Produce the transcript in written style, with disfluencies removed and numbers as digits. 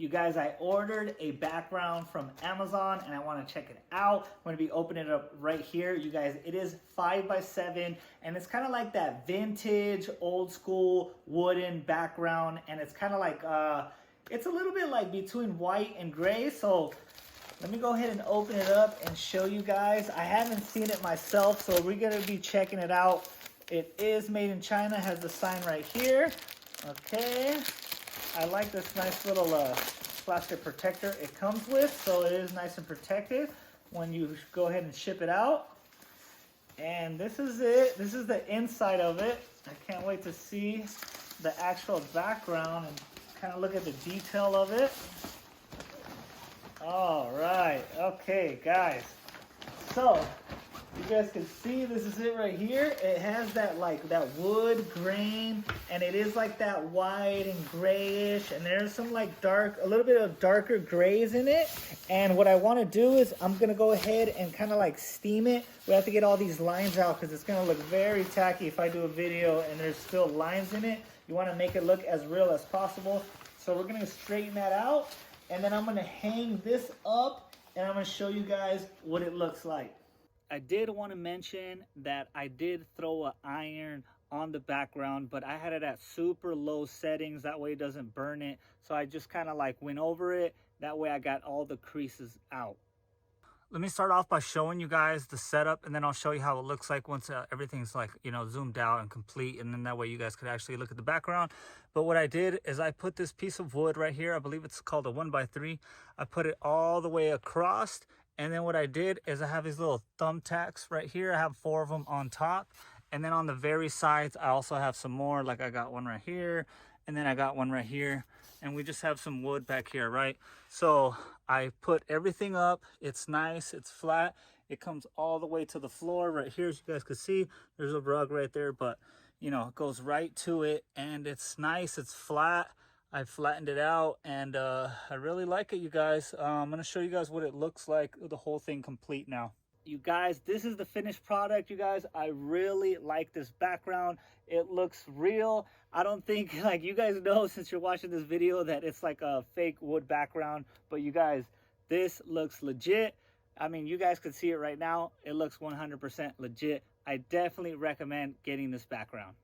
You guys, I ordered a background from Amazon and I want to check it out. I'm going to be opening it up right here. You guys, it is 5x7 and it's kind of like that vintage, old school wooden background. And it's kind of like, it's a little bit like between white and gray. So let me go ahead and open it up and show you guys. I haven't seen it myself, so we're going to be checking it out. It is made in China, has the sign right here. Okay. I like this nice little plastic protector it comes with, so it is nice and protected when you go ahead and ship it out. And this is it. This is the inside of it. I can't wait to see the actual background and kind of look at the detail of it. All right, okay, guys. So you guys can see this is it right here. It has that like that wood grain, and it is like that white and grayish, and there's some like dark, a little bit of darker grays in it. And what I want to do is I'm gonna go ahead and kind of like steam it. We have to get all these lines out because it's gonna look very tacky if I do a video and there's still lines in it. You want to make it look as real as possible. So we're gonna straighten that out, and then I'm gonna hang this up and I'm gonna show you guys what it looks like. I did want to mention that I did throw an iron on the background, but I had it at super low settings. That way it doesn't burn it. So I just kind of like went over it. That way I got all the creases out. Let me start off by showing you guys the setup, and then I'll show you how it looks like once everything's like, you know, zoomed out and complete. And then that way you guys could actually look at the background. But what I did is I put this piece of wood right here. I believe it's called a 1x3. I put it all the way across. And then what I did is I have these little thumbtacks right here. I have 4 of them on top. And then on the very sides, I also have some more. Like I got one right here. And then I got one right here. And we just have some wood back here, right? So I put everything up. It's nice. It's flat. It comes all the way to the floor right here. As you guys can see, there's a rug right there. But, you know, it goes right to it. And it's nice. It's flat. I flattened it out, and I really like it, you guys. I'm going to show you guys what it looks like, the whole thing complete now. You guys, this is the finished product, you guys. I really like this background. It looks real. I don't think, like, you guys know since you're watching this video that it's like a fake wood background. But you guys, this looks legit. I mean, you guys can see it right now. It looks 100% legit. I definitely recommend getting this background.